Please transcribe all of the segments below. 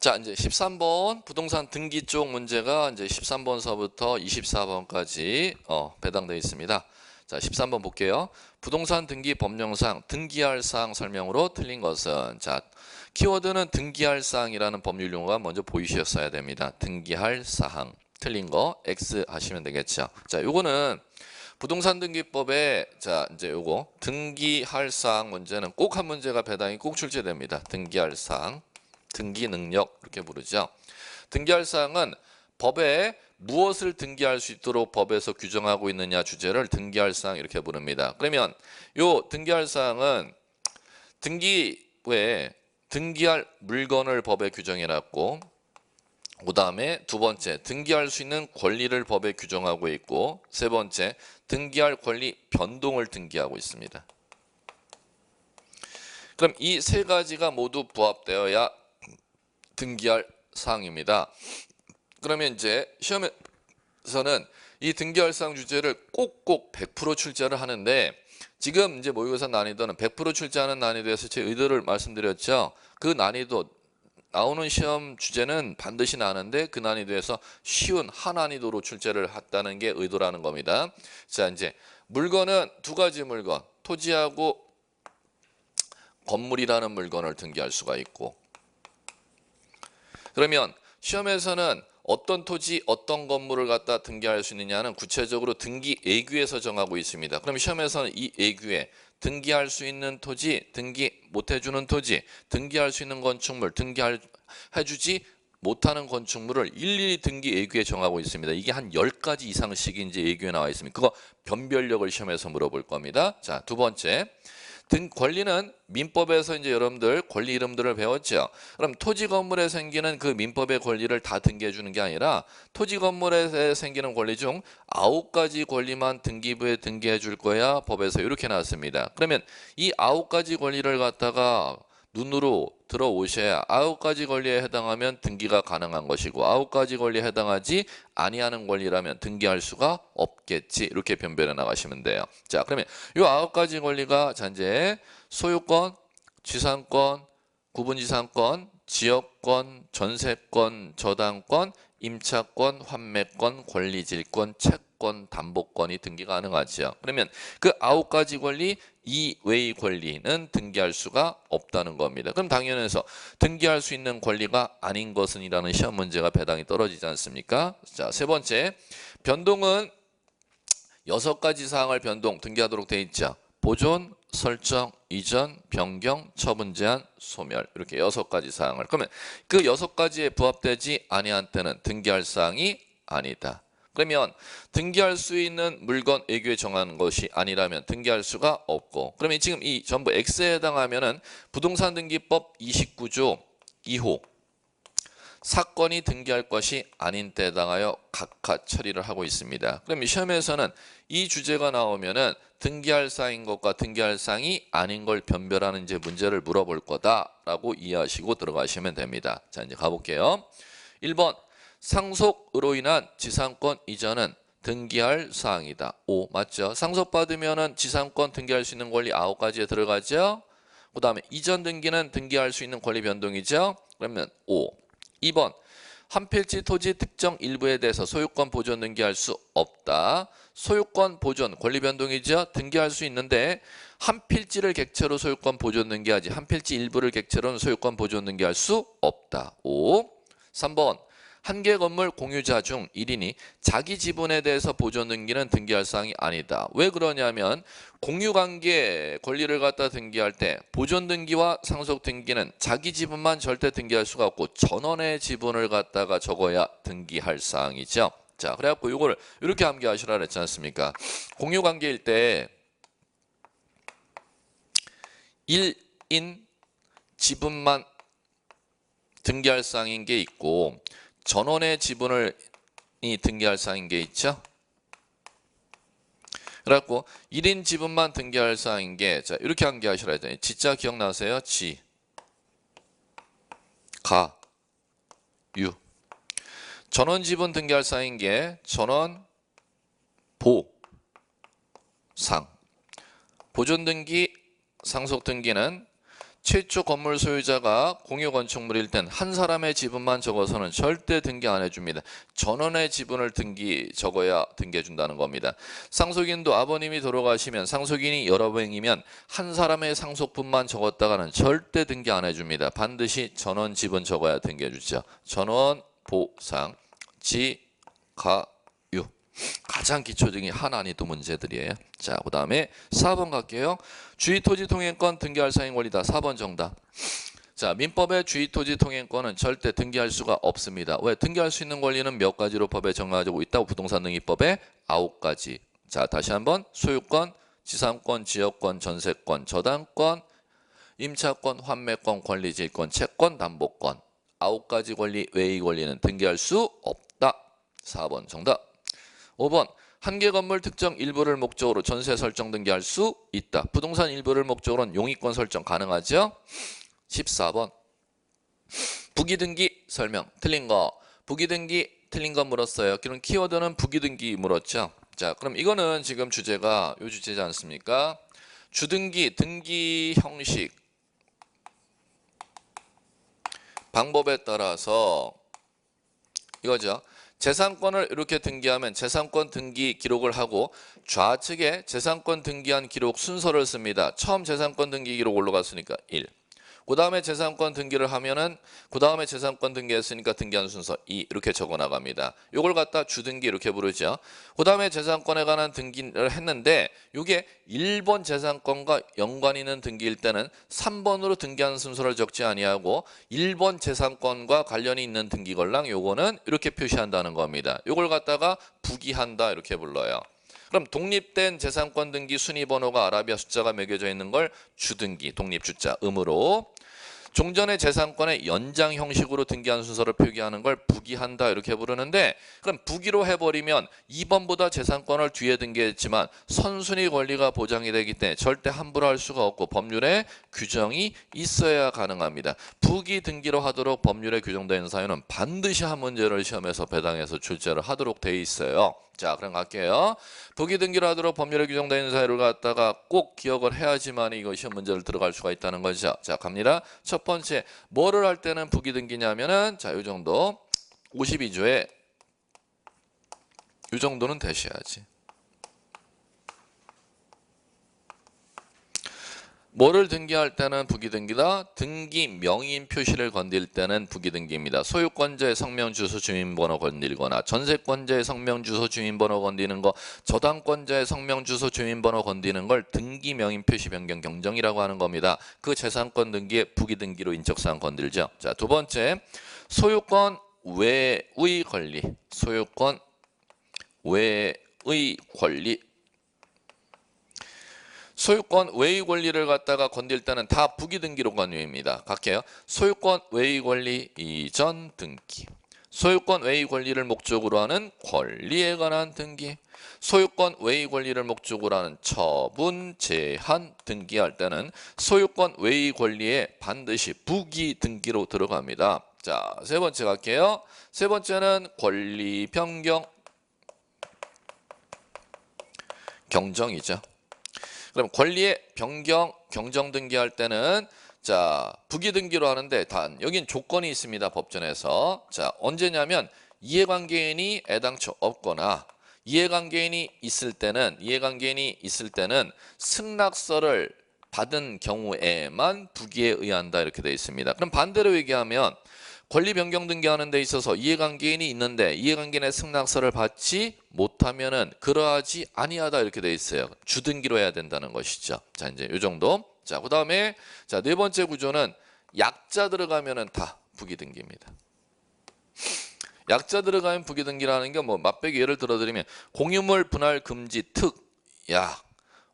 자, 이제 13번 부동산 등기 쪽 문제가 이제 13번서부터 24번까지 배당되어 있습니다. 자, 13번 볼게요. 부동산 등기 법령상 등기할 사항 설명으로 틀린 것은, 자, 키워드는 등기할 사항이라는 법률 용어가 먼저 보이셨어야 됩니다. 등기할 사항. 틀린 거 X 하시면 되겠죠. 자, 요거는 부동산 등기법에, 자, 이제 요거 등기할 사항 문제는 꼭 한 문제가 배당이 꼭 출제됩니다. 등기할 사항. 등기 능력 이렇게 부르죠. 등기할 사항은 법에 무엇을 등기할 수 있도록 법에서 규정하고 있느냐 주제를 등기할 사항 이렇게 부릅니다. 그러면 요 등기할 사항은 등기부에 등기할 물건을 법에 규정해 놨고, 그 다음에 두 번째 등기할 수 있는 권리를 법에 규정하고 있고, 세 번째 등기할 권리 변동을 등기하고 있습니다. 그럼 이 세 가지가 모두 부합되어야 등기할 사항입니다. 그러면 이제 시험에서는 이 등기할 사항 주제를 꼭꼭 100% 출제를 하는데, 지금 이제 모의고사 난이도는 100% 출제하는 난이도에서 제 의도를 말씀드렸죠. 그 난이도 나오는 시험 주제는 반드시 나는데 그 난이도에서 쉬운 하난이도로 출제를 했다는 게 의도라는 겁니다. 자, 이제 물건은 두 가지 물건, 토지하고 건물이라는 물건을 등기할 수가 있고, 그러면 시험에서는 어떤 토지, 어떤 건물을 갖다 등기할 수 있느냐는 구체적으로 등기 예규에서 정하고 있습니다. 그럼 시험에서는 이 예규에 등기할 수 있는 토지, 등기 못 해주는 토지, 등기할 수 있는 건축물, 해주지 못하는 건축물을 일일이 등기 예규에 정하고 있습니다. 이게 한 10가지 이상씩 이제 예규에 나와 있습니다. 그거 변별력을 시험에서 물어볼 겁니다. 자, 두 번째. 권리는 민법에서 이제 여러분들 권리 이름들을 배웠죠. 그럼 토지 건물에 생기는 그 민법의 권리를 다 등기해 주는 게 아니라 토지 건물에 생기는 권리 중 9가지 권리만 등기부에 등기해 줄 거야 법에서 이렇게 나왔습니다. 그러면 이 9가지 권리를 갖다가 눈으로 들어오셔야 9가지 권리에 해당하면 등기가 가능한 것이고, 9가지 권리에 해당하지 아니하는 권리라면 등기할 수가 없겠지. 이렇게 변별해 나가시면 돼요. 자, 그러면 이 9가지 권리가 이제 소유권, 지상권, 구분지상권, 지역권, 전세권, 저당권, 임차권, 환매권, 권리질권, 채권, 담보권이 등기 가능하죠. 그러면 그 9가지 권리 이외의 권리는 등기할 수가 없다는 겁니다. 그럼 당연해서 등기할 수 있는 권리가 아닌 것은 이라는 시험 문제가 배당이 떨어지지 않습니까? 자, 세 번째, 변동은 6가지 사항을 변동 등기하도록 돼 있죠. 보존, 설정, 이전, 변경, 처분 제한, 소멸, 이렇게 6가지 사항을. 그러면 그 6가지에 부합되지 아니한 때는 등기할 사항이 아니다. 그러면 등기할 수 있는 물건 예규에 정하는 것이 아니라면 등기할 수가 없고, 그러면 지금 이 전부 X에 해당하면은 부동산 등기법 29조 2호 사건이 등기할 것이 아닌 때에 해당하여 각하 처리를 하고 있습니다. 그럼 시험에서는 이 주제가 나오면은 등기할 사항인 것과 등기할 사항이 아닌 걸 변별하는 이제 문제를 물어볼 거다라고 이해하시고 들어가시면 됩니다. 자, 이제 가볼게요. 1번 상속으로 인한 지상권 이전은 등기할 사항이다. 5 맞죠? 상속받으면은 지상권 등기할 수 있는 권리 9가지에 들어가죠. 그 다음에 이전 등기는 등기할 수 있는 권리 변동이죠. 그러면 5. 2번 한 필지 토지 특정 일부에 대해서 소유권 보존 등기할 수 없다. 소유권 보존 권리 변동이죠. 등기할 수 있는데 한 필지를 객체로 소유권 보존 등기하지 한 필지 일부를 객체로는 소유권 보존 등기할 수 없다. 5. 3번 한 개 건물 공유자 중 1인이 자기 지분에 대해서 보존 등기는 등기할 사항이 아니다. 왜 그러냐면 공유관계 권리를 갖다 등기할 때 보존 등기와 상속 등기는 자기 지분만 절대 등기할 수가 없고 전원의 지분을 갖다가 적어야 등기할 사항이죠. 자, 그래갖고 이거를 이렇게 암기하시라 그랬지 않습니까? 공유관계일 때 1인 지분만 등기할 사항인 게 있고 전원의 지분을 등기할 사항인 게 있죠. 그래갖고 1인 지분만 등기할 사항인 게, 자, 이렇게 암기하시라 했더니 지자 기억나세요? 지, 가, 유. 전원 지분 등기할 사항인 게 전원, 보, 상. 보존 등기, 상속 등기는 최초 건물 소유자가 공유 건축물일 땐 한 사람의 지분만 적어서는 절대 등기 안 해줍니다. 전원의 지분을 적어야 등기해 준다는 겁니다. 상속인도 아버님이 돌아가시면 상속인이 여러 명이면 한 사람의 상속분만 적었다가는 절대 등기 안 해줍니다. 반드시 전원 지분 적어야 등기해 주죠. 전원, 보상, 지가유. 가장 기초적인 하나니도 문제들이에요. 자, 그 다음에 4번 갈게요. 주의토지 통행권 등기할 사행 권리다. 4번 정답. 자, 민법의 주의토지 통행권은 절대 등기할 수가 없습니다. 왜? 등기할 수 있는 권리는 몇 가지로 법에 정하고 있다고? 부동산 등기법에 9가지. 자, 다시 한번 소유권, 지상권, 지역권, 전세권, 저당권, 임차권, 환매권, 권리질권, 채권, 담보권. 9가지 권리 외의 권리는 등기할 수 없다. 4번 정답. 5번 한 개 건물 특정 일부를 목적으로 전세 설정 등기할 수 있다. 부동산 일부를 목적으로는 용의권 설정 가능하죠. 14번 부기등기 설명 틀린 거. 부기등기 틀린 거 물었어요. 그럼 키워드는 부기등기 물었죠. 자, 그럼 이거는 지금 주제가 요 주제지 않습니까? 주등기 등기 형식 방법에 따라서 이거죠. 재산권을 이렇게 등기하면 재산권 등기 기록을 하고 좌측에 재산권 등기한 기록 순서를 씁니다. 처음 재산권 등기 기록 올라갔으니까 1. 그 다음에 재산권 등기를 하면은 그 다음에 재산권 등기했으니까 등기한 순서 2 이렇게 적어 나갑니다. 요걸 갖다 주등기 이렇게 부르죠. 그 다음에 재산권에 관한 등기를 했는데 이게 1번 재산권과 연관 있는 등기일 때는 3번으로 등기한 순서를 적지 아니하고 1번 재산권과 관련이 있는 등기 걸랑 요거는 이렇게 표시한다는 겁니다. 요걸 갖다가 부기한다 이렇게 불러요. 그럼 독립된 재산권 등기 순위 번호가 아라비아 숫자가 매겨져 있는 걸 주등기, 독립주자, 음으로 종전의 재산권의 연장 형식으로 등기한 순서를 표기하는 걸 부기한다 이렇게 부르는데 그럼 부기로 해버리면 2번보다 재산권을 뒤에 등기했지만 선순위 권리가 보장이 되기 때문에 절대 함부로 할 수가 없고 법률에 규정이 있어야 가능합니다. 부기 등기로 하도록 법률에 규정된 사유는 반드시 한 문제를 시험에서 배당해서 출제를 하도록 돼 있어요. 자, 그럼 갈게요. 부기 등기로 하도록 법률에 규정된 사유를 갖다가 꼭 기억을 해야지만 이거 시험 문제를 들어갈 수가 있다는 거죠. 자, 갑니다. 첫 번째, 뭐를 할 때는 부기 등기냐면은 자, 요 정도 52조에 요 정도는 되셔야지. 뭐를 등기할 때는 부기등기다. 등기 명인 표시를 건들 때는 부기등기입니다. 소유권자의 성명, 주소, 주민번호 건들거나 전세권자의 성명, 주소, 주민번호 건드는 거, 저당권자의 성명, 주소, 주민번호 건드는 걸 등기 명인 표시 변경 경정이라고 하는 겁니다. 그 재산권 등기에 부기등기로 인적사항 건들죠. 자, 두 번째, 소유권 외의 권리. 소유권 외의 권리. 소유권 외의 권리를 갖다가 건들 때는 다 부기등기로 건립니다. 갈게요. 소유권 외의 권리 이전 등기. 소유권 외의 권리를 목적으로 하는 권리에 관한 등기. 소유권 외의 권리를 목적으로 하는 처분 제한 등기할 때는 소유권 외의 권리에 반드시 부기등기로 들어갑니다. 자, 세 번째 갈게요. 세 번째는 권리 변경 경정이죠. 그럼 권리의 변경, 경정 등기할 때는 자, 부기등기로 하는데 단 여긴 조건이 있습니다. 법전에서. 자, 언제냐면 이해관계인이 애당초 없거나 이해관계인이 있을 때는 승낙서를 받은 경우에만 부기에 의한다 이렇게 되어 있습니다. 그럼 반대로 얘기하면 권리 변경 등기하는 데 있어서 이해관계인이 있는데 이해관계인의 승낙서를 받지 못하면은 그러하지 아니하다 이렇게 돼 있어요. 주등기로 해야 된다는 것이죠. 자, 이제 요 정도. 자, 그다음에 자, 네 번째 구조는 약자 들어가면은 다 부기등기입니다. 약자 들어가면 부기등기라는 게 뭐 맛배기 예를 들어 드리면 공유물 분할 금지 특 약,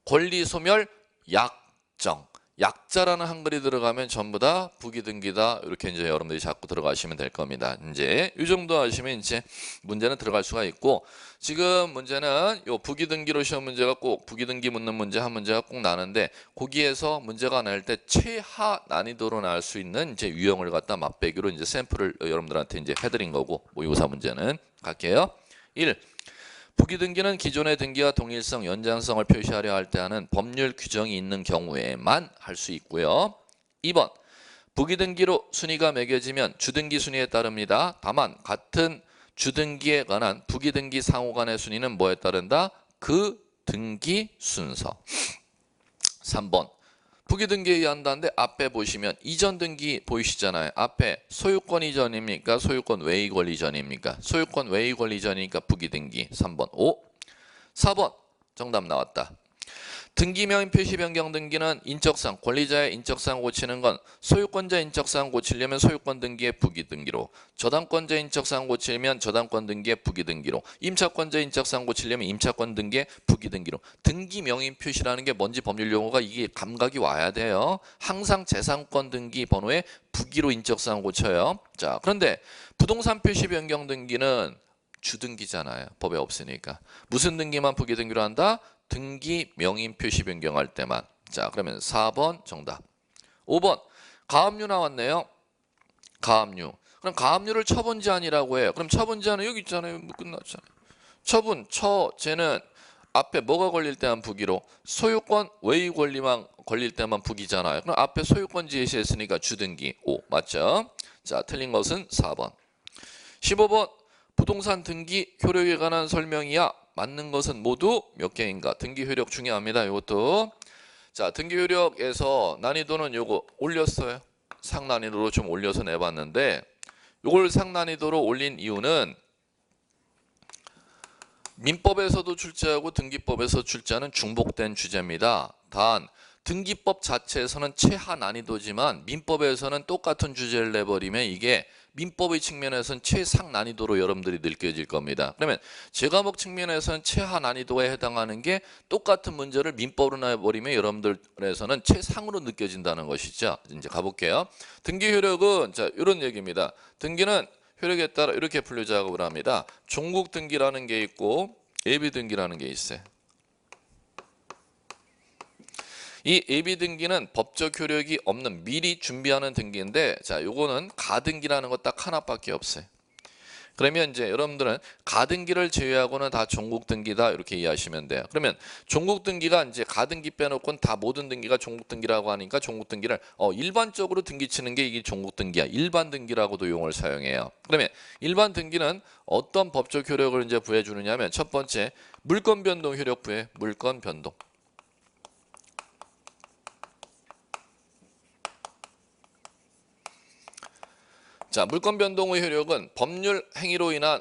권리 소멸 약정. 약자라는 한글이 들어가면 전부 다 부기등기다. 이렇게 이제 여러분들이 자꾸 들어가시면 될 겁니다. 이제 이 정도 하시면 이제 문제는 들어갈 수가 있고 지금 문제는 요 부기등기로 시험 문제가 꼭 부기등기 묻는 문제 한 문제가 꼭 나는데 거기에서 문제가 날 때 최하 난이도로 나올 수 있는 이제 유형을 갖다 맛배기로 이제 샘플을 여러분들한테 이제 해드린 거고 모의고사 문제는 갈게요. 1. 부기등기는 기존의 등기와 동일성, 연장성을 표시하려 할 때 하는 법률 규정이 있는 경우에만 할 수 있고요. 2번 부기등기로 순위가 매겨지면 주등기 순위에 따릅니다. 다만 같은 주등기에 관한 부기등기 상호 간의 순위는 뭐에 따른다? 그 등기 순서. 3번 부기등기에 의한다는데 앞에 보시면 이전 등기 보이시잖아요. 앞에 소유권 이전입니까? 소유권 외의 권리 이전입니까? 소유권 외의 권리 이전이니까 부기등기. 3번. 5. 4번 정답 나왔다. 등기명의 표시 변경 등기는 인적사항, 권리자의 인적사항 고치는 건 소유권자 인적사항 고치려면 소유권 등기의 부기등기로, 저당권자 인적사항 고치려면 저당권 등기의 부기등기로, 임차권자 인적사항 고치려면 임차권 등기의 부기등기로. 등기명의 표시라는 게 뭔지 법률 용어가 이게 감각이 와야 돼요. 항상 재산권 등기 번호에 부기로 인적사항 고쳐요. 자, 그런데 부동산 표시 변경 등기는 주등기잖아요. 법에 없으니까. 무슨 등기만 부기등기로 한다? 등기 명의 표시 변경할 때만. 자, 그러면 4번 정답. 5번 가압류 나왔네요. 가압류. 그럼 가압류를 처분제한이라고 해요. 그럼 처분제한은 여기 있잖아요. 뭐 끝났잖아요. 쟤는 앞에 뭐가 걸릴 때만 부기로, 소유권 외의 권리만 걸릴 때만 부기잖아요. 그럼 앞에 소유권 제시했으니까 주등기. 5 맞죠? 자, 틀린 것은 4번. 15번 부동산 등기 효력에 관한 설명이야. 맞는 것은 모두 몇 개인가? 등기 효력 중요합니다. 이것도. 자, 등기 효력에서 난이도는 요거 올렸어요. 상난이도로 좀 올려서 내봤는데, 요걸 상난이도로 올린 이유는 민법에서도 출제하고 등기법에서 출제하는 중복된 주제입니다. 단 등기법 자체에서는 최하 난이도지만 민법에서는 똑같은 주제를 내버리면 이게 민법의 측면에서는 최상 난이도로 여러분들이 느껴질 겁니다. 그러면 제과목 측면에서는 최하 난이도에 해당하는 게 똑같은 문제를 민법으로 내버리면 여러분들에서는 최상으로 느껴진다는 것이죠. 이제 가볼게요. 등기 효력은 자 이런 얘기입니다. 등기는 효력에 따라 이렇게 분류 작업을 합니다. 종국 등기라는 게 있고 예비 등기라는 게 있어요. 이 예비 등기는 법적 효력이 없는 미리 준비하는 등기인데, 자, 요거는 가등기라는 거 딱 하나밖에 없어요. 그러면 이제 여러분들은 가등기를 제외하고는 다 종국 등기다 이렇게 이해하시면 돼요. 그러면 종국 등기가 이제 가등기 빼놓고는 다 모든 등기가 종국 등기라고 하니까 종국 등기를 일반적으로 등기 치는 게 이게 종국 등기야. 일반 등기라고도 용어를 사용해요. 그러면 일반 등기는 어떤 법적 효력을 이제 부여 주느냐면 첫 번째 물권 변동 효력 부여. 물권 변동. 자, 물권 변동의 효력은 법률 행위로 인한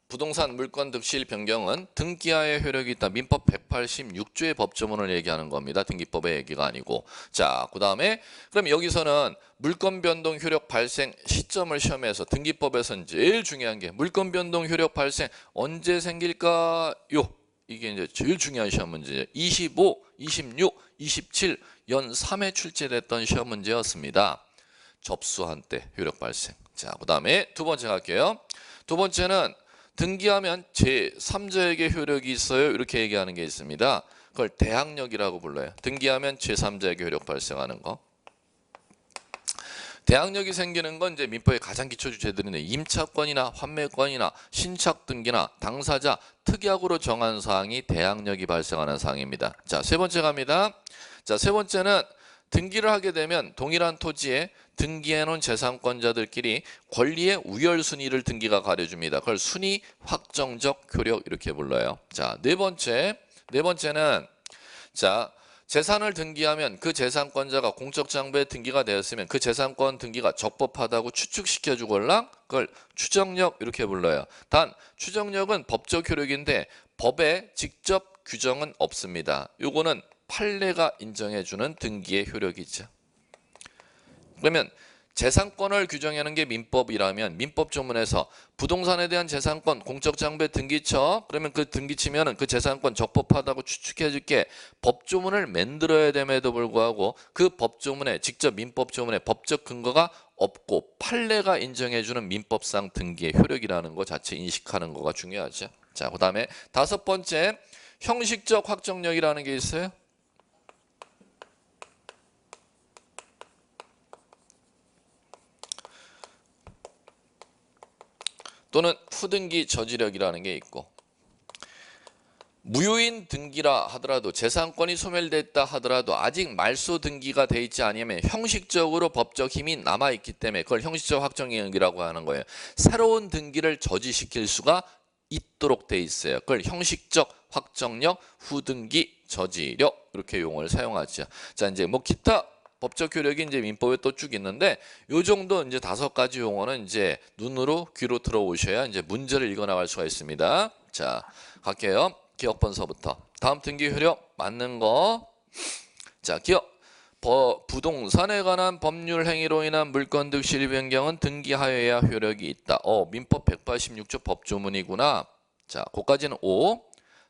부동산 물권 득실 변경은 등기하에 효력이 있다. 민법 186조의 법조문을 얘기하는 겁니다. 등기법의 얘기가 아니고. 자, 그 다음에 그럼 여기서는 물권 변동 효력 발생 시점을 시험해서 등기법에서는 제일 중요한 게 물권 변동 효력 발생 언제 생길까요? 이게 이제 제일 중요한 시험 문제예요. 25, 26, 27, 연 3회 출제됐던 시험 문제였습니다. 접수한 때 효력 발생. 자, 그 다음에 두 번째 갈게요. 두 번째는 등기하면 제3자에게 효력이 있어요. 이렇게 얘기하는 게 있습니다. 그걸 대항력이라고 불러요. 등기하면 제3자에게 효력 발생하는 거. 대항력이 생기는 건 이제 민법의 가장 기초 주체들인데 임차권이나 환매권이나 신착 등기나 당사자 특약으로 정한 사항이 대항력이 발생하는 사항입니다. 자, 세 번째 갑니다. 자, 세 번째는 등기를 하게 되면 동일한 토지에 등기해놓은 재산권자들끼리 권리의 우열순위를 등기가 가려줍니다. 그걸 순위 확정적 효력 이렇게 불러요. 자, 네 번째는 자 재산을 등기하면 그 재산권자가 공적장부에 등기가 되었으면 그 재산권 등기가 적법하다고 추측시켜주걸랑 그걸 추정력 이렇게 불러요. 단 추정력은 법적 효력인데 법에 직접 규정은 없습니다. 요거는 판례가 인정해주는 등기의 효력이죠. 그러면 재산권을 규정하는 게 민법이라면 민법 조문에서 부동산에 대한 재산권 공적장부에 등기쳐 그러면 그 등기치면은 그 재산권 적법하다고 추측해줄게 법조문을 만들어야 됨에도 불구하고 그 법조문에 직접 민법 조문에 법적 근거가 없고 판례가 인정해주는 민법상 등기의 효력이라는 거 자체 인식하는 거가 중요하죠. 자, 그 다음에 다섯 번째 형식적 확정력이라는 게 있어요. 또는 후등기 저지력이라는 게 있고 무효인 등기라 하더라도 재산권이 소멸됐다 하더라도 아직 말소 등기가 돼 있지 않으면 형식적으로 법적 힘이 남아있기 때문에 그걸 형식적 확정이라고 하는 거예요. 새로운 등기를 저지시킬 수가 있도록 돼 있어요. 그걸 형식적 확정력, 후등기 저지력 이렇게 용어를 사용하죠. 자, 이제 뭐 기타 법적 효력이 이제 민법에 또 쭉 있는데 요 정도 이제 5가지 용어는 이제 눈으로 귀로 들어오셔야 이제 문제를 읽어 나갈 수가 있습니다. 자, 갈게요. 기억번서부터. 다음 등기 효력 맞는 거. 자, 기억. 부동산에 관한 법률 행위로 인한 물권 득실 변경은 등기하여야 효력이 있다. 민법 186조 법조문이구나. 자, 그까지는 O.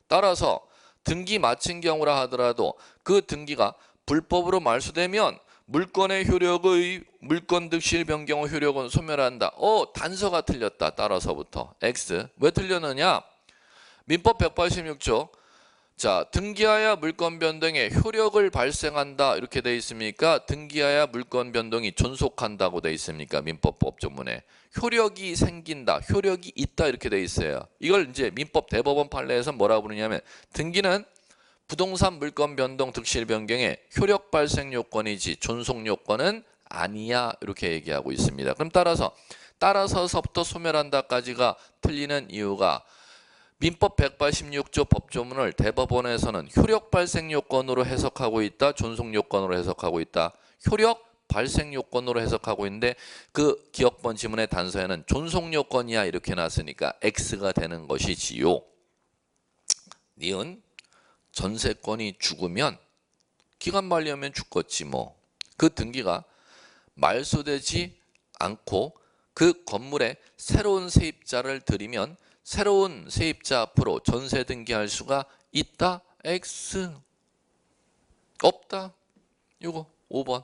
따라서 등기 마친 경우라 하더라도 그 등기가 불법으로 말소되면 물권의 효력의 물권 득실 변경의 효력은 소멸한다. 단서가 틀렸다. 따라서부터 X. 왜 틀렸느냐? 민법 186조. 자, 등기하야 물권 변동에 효력을 발생한다 이렇게 돼 있습니까? 등기하야 물권 변동이 존속한다고 돼 있습니까? 민법 법조문에 효력이 생긴다, 효력이 있다 이렇게 돼 있어요. 이걸 이제 민법 대법원 판례에서 뭐라고 부르냐면 등기는 부동산 물권 변동 득실 변경의 효력 발생 요건이지 존속 요건은 아니야 이렇게 얘기하고 있습니다. 그럼 따라서서부터 소멸한다까지가 틀리는 이유가 민법 186조 법조문을 대법원에서는 효력 발생 요건으로 해석하고 있다, 존속 요건으로 해석하고 있다. 효력 발생 요건으로 해석하고 있는데 그 기억번 지문의 단서에는 존속 요건이야 이렇게 놨으니까 X가 되는 것이지요. 니은 전세권이 죽으면 기간 만료면 죽겠지 뭐. 그 등기가 말소되지 않고 그 건물에 새로운 세입자를 들이면 새로운 세입자 앞으로 전세 등기할 수가 있다. X. 없다. 이거 5번.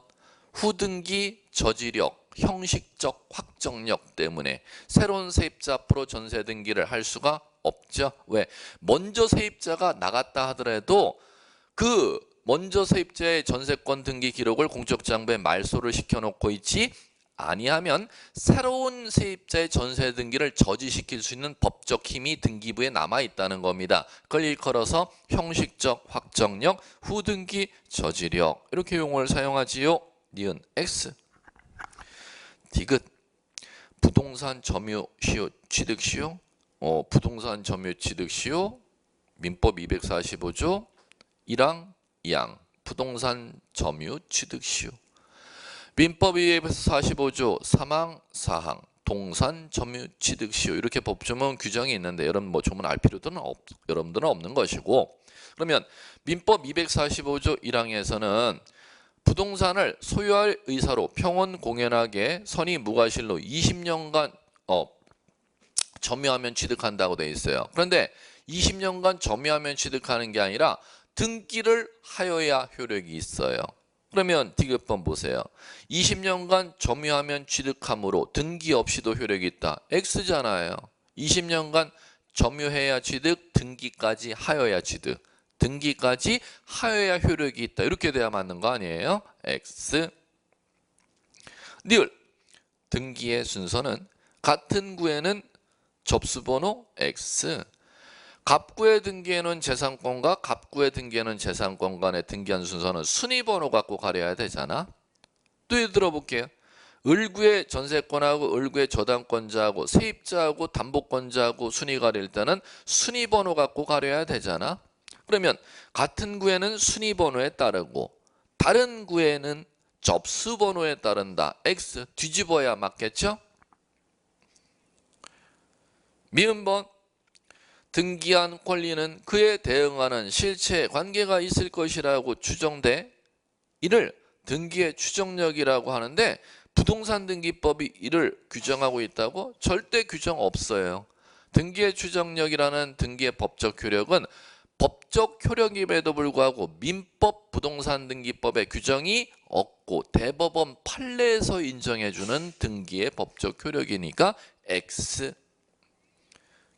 후등기 저지력, 형식적 확정력 때문에 새로운 세입자 앞으로 전세 등기를 할 수가 없죠. 왜? 먼저 세입자가 나갔다 하더라도 그 먼저 세입자의 전세권 등기 기록을 공적장부에 말소를 시켜놓고 있지 아니하면 새로운 세입자의 전세 등기를 저지시킬 수 있는 법적 힘이 등기부에 남아있다는 겁니다. 그걸 일컬어서 형식적 확정력, 후등기 저지력 이렇게 용어를 사용하지요. 니은 X. 디귿. 부동산 점유 시효 취득 시효. 부동산 점유 취득 시효. 민법 245조 1항 2항 부동산 점유 취득 시효. 민법 245조 3항 4항 동산 점유 취득 시효 이렇게 법조문 규정이 있는데 여러분 뭐 조문 알 필요는 여러분들은 없는 것이고 그러면 민법 245조 1항에서는 부동산을 소유할 의사로 평온 공연하게 선의 무과실로 20년간 점유하면 취득한다고 돼 있어요. 그런데 20년간 점유하면 취득하는 게 아니라 등기를 하여야 효력이 있어요. 그러면 디귿번 보세요. 20년간 점유하면 취득함으로 등기 없이도 효력이 있다. X잖아요. 20년간 점유해야 취득, 등기까지 하여야 취득. 등기까지 하여야 효력이 있다. 이렇게 돼야 맞는 거 아니에요? X. 니을. 등기의 순서는 같은 구에는 접수번호 X. 갑구에 등기해놓은 재산권과 갑구에 등기해놓은 재산권 간의 등기한 순서는 순위번호 갖고 가려야 되잖아. 또 예를 들어볼게요. 을구의 전세권하고 을구의 저당권자하고 세입자하고 담보권자하고 순위 가릴 때는 순위번호 갖고 가려야 되잖아. 그러면 같은 구에는 순위번호에 따르고 다른 구에는 접수번호에 따른다. X. 뒤집어야 맞겠죠? 미음번. 등기한 권리는 그에 대응하는 실체 관계가 있을 것이라고 추정돼 이를 등기의 추정력이라고 하는데 부동산 등기법이 이를 규정하고 있다고? 절대 규정 없어요. 등기의 추정력이라는 등기의 법적 효력은 법적 효력임에도 불구하고 민법 부동산 등기법의 규정이 없고 대법원 판례에서 인정해주는 등기의 법적 효력이니까 X.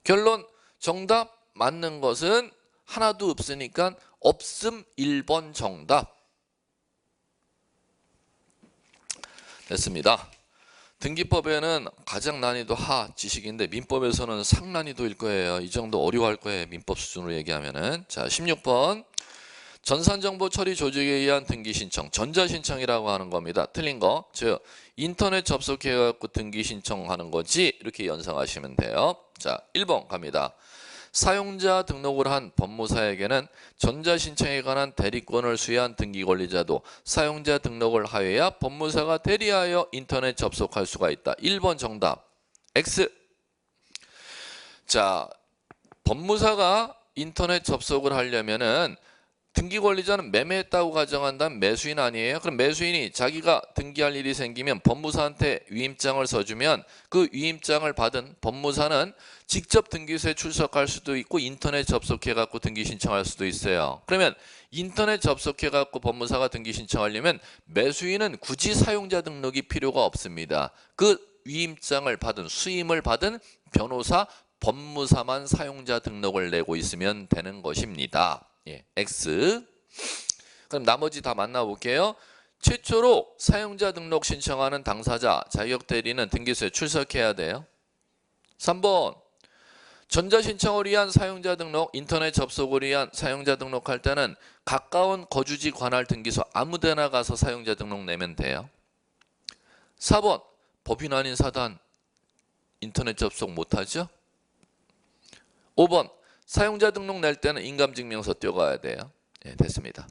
결론. 정답 맞는 것은 하나도 없으니까 없음 1번 정답. 됐습니다. 등기법에는 가장 난이도 하 지식인데 민법에서는 상난이도일 거예요. 이 정도 어려워할 거예요. 민법 수준으로 얘기하면은. 자, 16번. 전산정보 처리 조직에 의한 등기 신청, 전자신청이라고 하는 겁니다. 틀린 거, 즉 인터넷 접속해갖고 등기 신청하는 거지 이렇게 연상하시면 돼요. 자, 1번 갑니다. 사용자 등록을 한 법무사에게는 전자신청에 관한 대리권을 수여한 등기권리자도 사용자 등록을 하여야 법무사가 대리하여 인터넷 접속할 수가 있다. 1번 정답 X. 자, 법무사가 인터넷 접속을 하려면은 등기권리자는 매매했다고 가정한다면 매수인 아니에요? 그럼 매수인이 자기가 등기할 일이 생기면 법무사한테 위임장을 써주면 그 위임장을 받은 법무사는 직접 등기소에 출석할 수도 있고 인터넷 접속해갖고 등기 신청할 수도 있어요. 그러면 인터넷 접속해갖고 법무사가 등기 신청하려면 매수인은 굳이 사용자 등록이 필요가 없습니다. 그 위임장을 받은 수임을 받은 변호사 법무사만 사용자 등록을 내고 있으면 되는 것입니다. 예, X. 그럼 나머지 다 만나볼게요. 최초로 사용자 등록 신청하는 당사자, 자격 대리는 등기소에 출석해야 돼요. 3번. 전자신청을 위한 사용자 등록, 인터넷 접속을 위한 사용자 등록할 때는 가까운 거주지 관할 등기소 아무데나 가서 사용자 등록 내면 돼요. 4번. 법인 아닌 사단 인터넷 접속 못하죠? 5번. 사용자 등록 낼 때는 인감증명서 떼어가야 돼요. 예, 됐습니다.